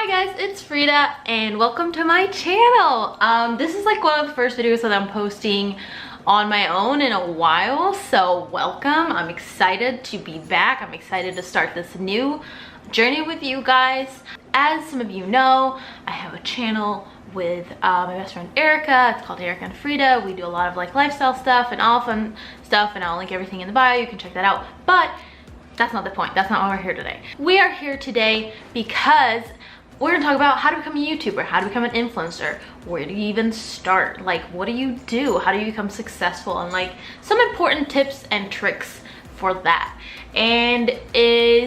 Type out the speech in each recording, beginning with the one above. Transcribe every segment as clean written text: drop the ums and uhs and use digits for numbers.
Hi guys, it's Frida and welcome to my channel. This is like one of the first videos that I'm posting on my own in a while, so welcome. I'm excited to be back. I'm excited to start this new journey with you guys. As some of you know, I have a channel with my best friend Erica. It's called Erica and Frida. We do a lot of like lifestyle stuff and all fun stuff, and I'll link everything in the bio. You can check that out, but that's not the point. That's not why we're here today. We are here today because we're gonna talk about how to become a YouTuber, how to become an influencer. Where do you even start? Like, what do you do? How do you become successful? And like some important tips and tricks for that. And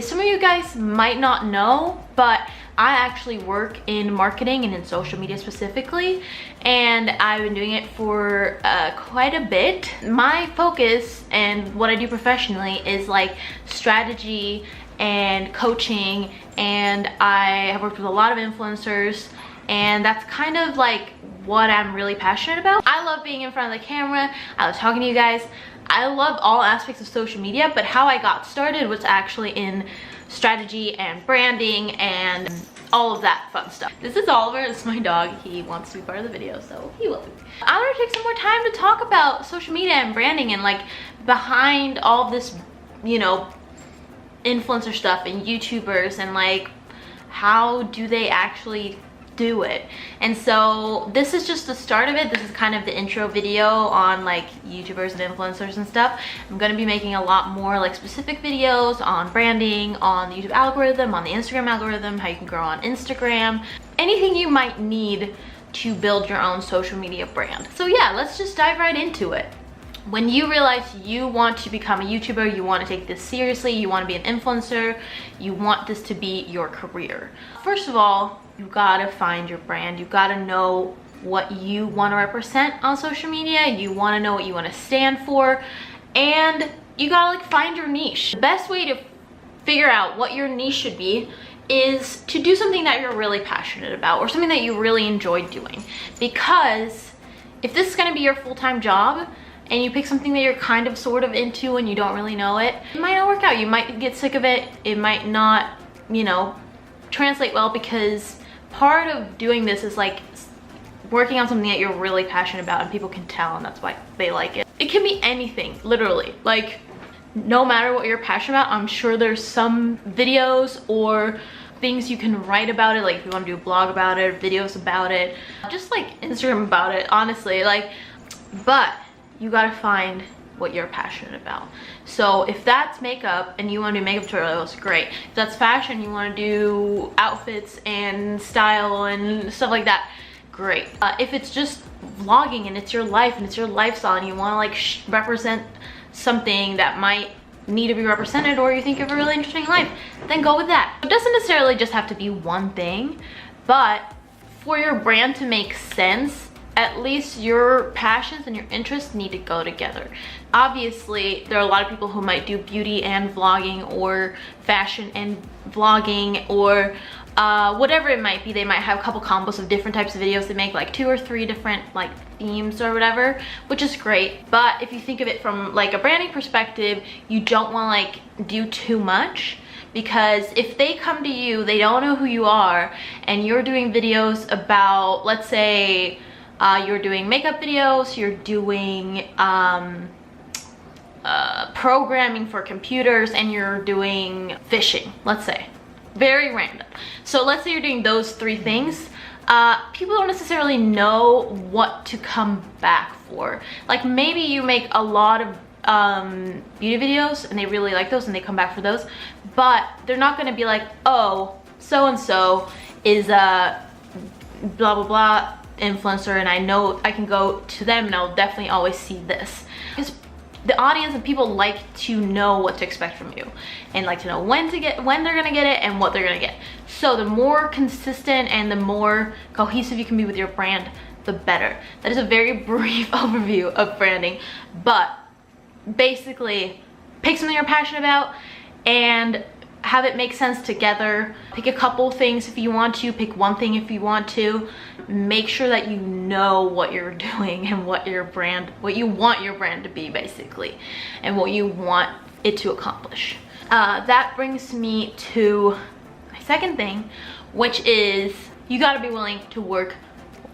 some of you guys might not know, but I actually work in marketing and in social media specifically, and I've been doing it for quite a bit. My focus and what I do professionally is like strategy and coaching, and I have worked with a lot of influencers, and that's kind of like what I'm really passionate about. I love being in front of the camera. I love talking to you guys. I love all aspects of social media, but how I got started was actually in strategy and branding and all of that fun stuff. This is Oliver. This is my dog. He wants to be part of the video, so he will be. I'm gonna take some more time to talk about social media and branding and like behind all this, you know, influencer stuff and YouTubers, and like how do they actually do it. And so this is just the start of it. This is kind of the intro video on like YouTubers and influencers and stuff. I'm going to be making a lot more like specific videos on branding, on the YouTube algorithm, on the Instagram algorithm, how you can grow on Instagram, anything you might need to build your own social media brand. So yeah, let's just dive right into it. When you realize you want to become a YouTuber, you want to take this seriously, you want to be an influencer, you want this to be your career. First of all, you gotta find your brand. You gotta know what you want to represent on social media. You want to know what you want to stand for, and you gotta like find your niche. The best way to figure out what your niche should be is to do something that you're really passionate about, or something that you really enjoy doing. Because if this is going to be your full-time job and you pick something that you're kind of sort of into and you don't really know it, it might not work out. You might get sick of it. It might not, you know, translate well, because part of doing this is like working on something that you're really passionate about and people can tell, and that's why they like it. It can be anything, literally. Like, no matter what you're passionate about, I'm sure there's some videos or things you can write about it, like if you want to do a blog about it, videos about it, just like Instagram about it, honestly. Like, but you gotta find what you're passionate about. So if that's makeup and you want to do makeup tutorials, great. If that's fashion, you want to do outfits and style and stuff like that, great. If it's just vlogging and it's your life and it's your lifestyle and you want to like represent something that might need to be represented, or you think you have a really interesting life, then go with that. It doesn't necessarily just have to be one thing, but for your brand to make sense, at least your passions and your interests need to go together. Obviously, there are a lot of people who might do beauty and vlogging, or fashion and vlogging, or whatever it might be. They might have a couple combos of different types of videos. They make like 2 or 3 different like themes or whatever, which is great. But if you think of it from like a branding perspective, you don't want to like do too much, because if they come to you, they don't know who you are, and you're doing videos about, let's say, you're doing makeup videos, you're doing programming for computers, and you're doing fishing, let's say. Very random. So let's say you're doing those 3 things. People don't necessarily know what to come back for. Like, maybe you make a lot of beauty videos and they really like those and they come back for those, but they're not going to be like, oh, so-and-so is a blah blah blah influencer, and I know I can go to them and I'll definitely always see this. Because the audience and people like to know what to expect from you, and like to know when they're gonna get it and what they're gonna get. So the more consistent and the more cohesive you can be with your brand, the better. That is a very brief overview of branding, but basically pick something you're passionate about and have it make sense together. Pick a couple things if you want to, pick one thing if you want to. Make sure that you know what you're doing and what you want your brand to be, basically, and what you want it to accomplish. That brings me to my second thing, which is you got to be willing to work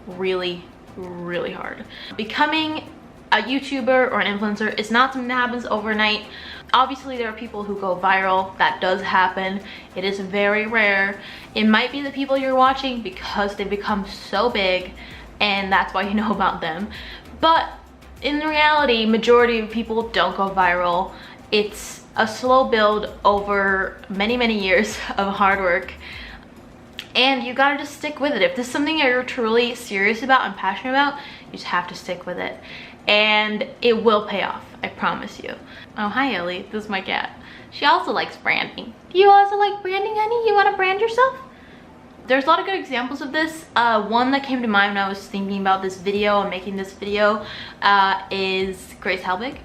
really, really hard. Becoming a YouTuber or an influencer is not something that happens overnight. Obviously, there are people who go viral. That does happen. It is very rare. It might be the people you're watching because they become so big and that's why you know about them. But in reality, majority of people don't go viral. It's a slow build over many, many years of hard work. And you gotta just stick with it. If this is something you're truly serious about and passionate about, you just have to stick with it. And it will pay off, I promise you. Oh, hi Ellie, this is my cat. She also likes branding. Do you also like branding, honey? You wanna brand yourself? There's a lot of good examples of this. One that came to mind when I was thinking about this video and making this video is Grace Helbig.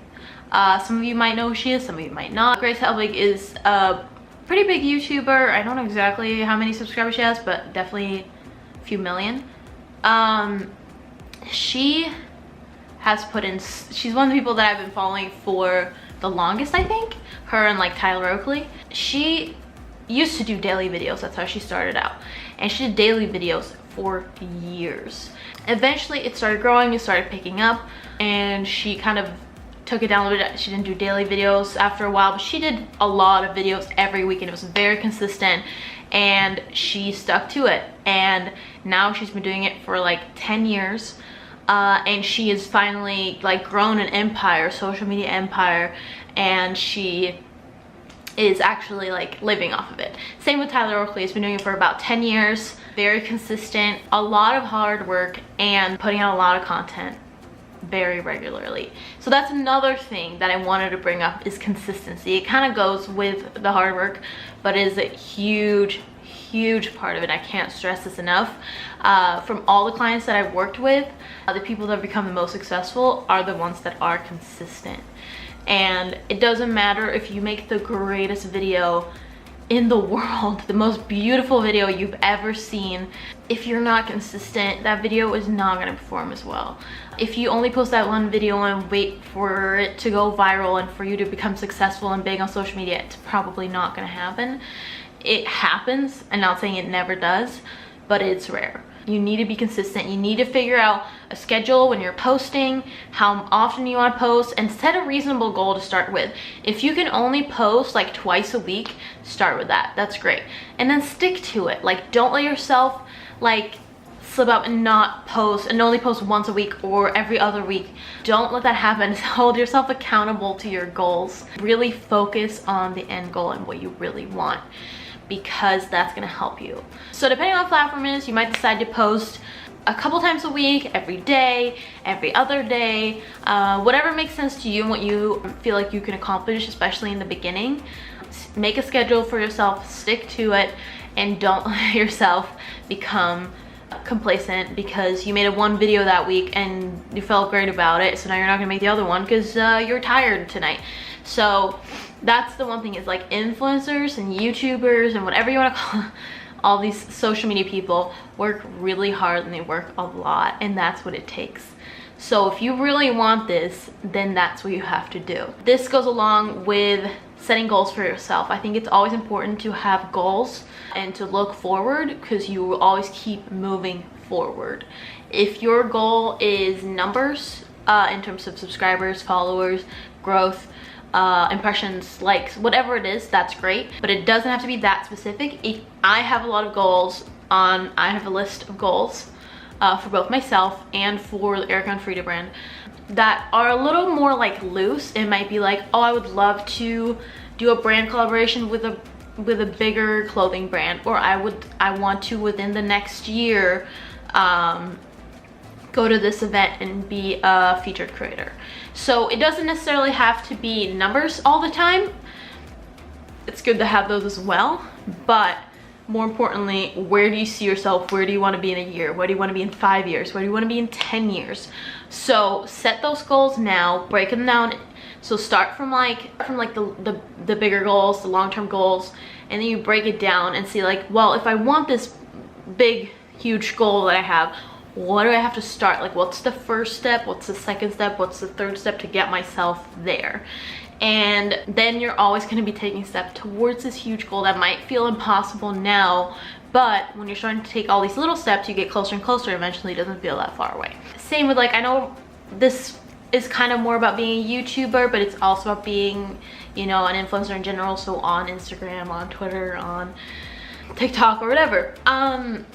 Some of you might know who she is, some of you might not. Grace Helbig is a pretty big YouTuber. I don't know exactly how many subscribers she has, but definitely a few million. She has put in, she's one of the people that I've been following for the longest, I think. Her and like Tyler Oakley. She used to do daily videos, that's how she started out. And she did daily videos for years. Eventually it started growing, it started picking up, and she kind of took it down a little bit. She didn't do daily videos after a while, but she did a lot of videos every week and it was very consistent, and she stuck to it. And now she's been doing it for like 10 years. And she has finally like grown an empire, social media empire, and she is actually like living off of it. Same with Tyler Oakley. He's been doing it for about 10 years. Very consistent, a lot of hard work, and putting out a lot of content very regularly. So that's another thing that I wanted to bring up, is consistency. It kind of goes with the hard work, but is a huge part of it. I can't stress this enough. From all the clients that I've worked with, the people that have become the most successful are the ones that are consistent. And it doesn't matter if you make the greatest video in the world, the most beautiful video you've ever seen. If you're not consistent, that video is not going to perform as well. If you only post that one video and wait for it to go viral and for you to become successful and big on social media, it's probably not going to happen. It happens, I'm not saying it never does, but it's rare. You need to be consistent. You need to figure out a schedule when you're posting, how often you want to post, and set a reasonable goal to start with. If you can only post like twice a week, start with that. That's great. And then stick to it. Like, don't let yourself like slip up and not post and only post once a week or every other week. Don't let that happen. Hold yourself accountable to your goals. Really focus on the end goal and what you really want, because that's gonna help you. So depending on what platform it is, you might decide to post a couple times a week, every day, every other day, whatever makes sense to you and what you feel like you can accomplish, especially in the beginning. Make a schedule for yourself, stick to it, and don't let yourself become complacent because you made one video that week and you felt great about it, so now you're not gonna make the other one because you're tired tonight. So that's the one thing, is like influencers and YouTubers and whatever you want to call all these social media people work really hard and they work a lot, and that's what it takes. So if you really want this, then that's what you have to do. This goes along with setting goals for yourself. I think it's always important to have goals and to look forward, because you will always keep moving forward. If your goal is numbers in terms of subscribers, followers, growth, impressions, likes, whatever it is, that's great, but it doesn't have to be that specific. I have a lot of goals I have a list of goals for both myself and for the Erica and Frida brand that are a little more like loose. It might be like, oh, I would love to do a brand collaboration with a bigger clothing brand, or I want to within the next year go to this event and be a featured creator. So it doesn't necessarily have to be numbers all the time. It's good to have those as well, but more importantly, where do you see yourself? Where do you want to be in a year? Where do you want to be in 5 years? Where do you want to be in 10 years? So set those goals now, break them down. So start from the bigger goals, the long-term goals, and then you break it down and see like, well, if I want this big, huge goal that I have, what do I have to start? Like, what's the first step? What's the second step? What's the third step to get myself there? And then you're always going to be taking steps towards this huge goal that might feel impossible now, But when you're starting to take all these little steps, you get closer and closer. Eventually it doesn't feel that far away. Same with like, I know this is kind of more about being a YouTuber, but it's also about being, you know, an influencer in general. So on Instagram, on Twitter, on TikTok, or whatever. And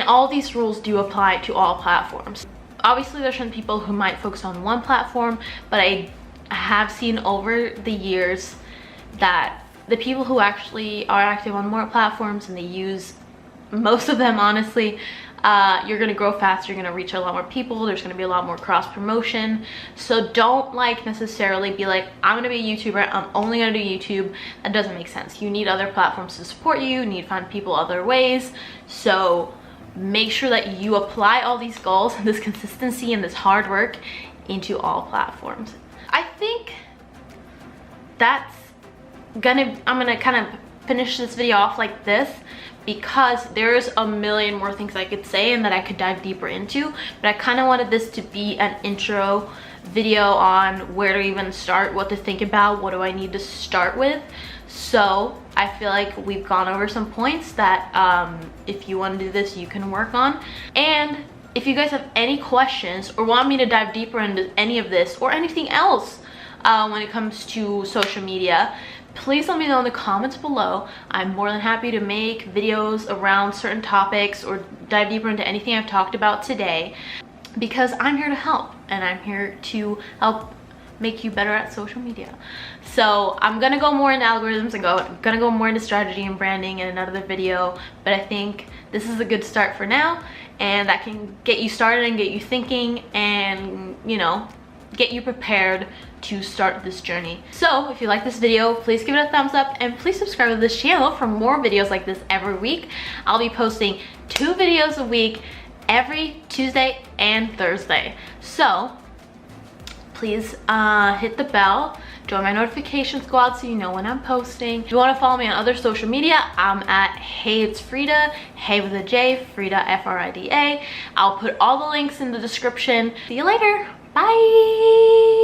all these rules do apply to all platforms. Obviously there's some people who might focus on one platform, but I have seen over the years that the people who actually are active on more platforms and they use most of them, honestly, you're gonna grow faster, you're gonna reach a lot more people, there's gonna be a lot more cross promotion. So don't like necessarily be like, I'm gonna be a YouTuber, I'm only gonna do YouTube. That doesn't make sense. You need other platforms to support you, you need to find people other ways. So make sure that you apply all these goals and this consistency and this hard work into all platforms. I think that's I'm gonna kind of finish this video off like this, because there's a million more things I could say and that I could dive deeper into, but I kind of wanted this to be an intro video on where to even start, what to think about, what do I need to start with. So I feel like we've gone over some points that if you want to do this, you can work on. And if you guys have any questions or want me to dive deeper into any of this or anything else when it comes to social media, please let me know in the comments below. I'm more than happy to make videos around certain topics or dive deeper into anything I've talked about today, because I'm here to help and I'm here to help make you better at social media. So I'm gonna go more into algorithms and gonna go more into strategy and branding in another video, but I think this is a good start for now, and that can get you started and get you thinking and, you know, get you prepared to start this journey. So if you like this video, please give it a thumbs up and please subscribe to this channel for more videos like this every week. I'll be posting 2 videos a week every Tuesday and Thursday. So please hit the bell, join my notification squad so you know when I'm posting. If you want to follow me on other social media, I'm at Hey It's Frida, Hey with a J, Frida, Frida. I'll put all the links in the description. See you later. Bye.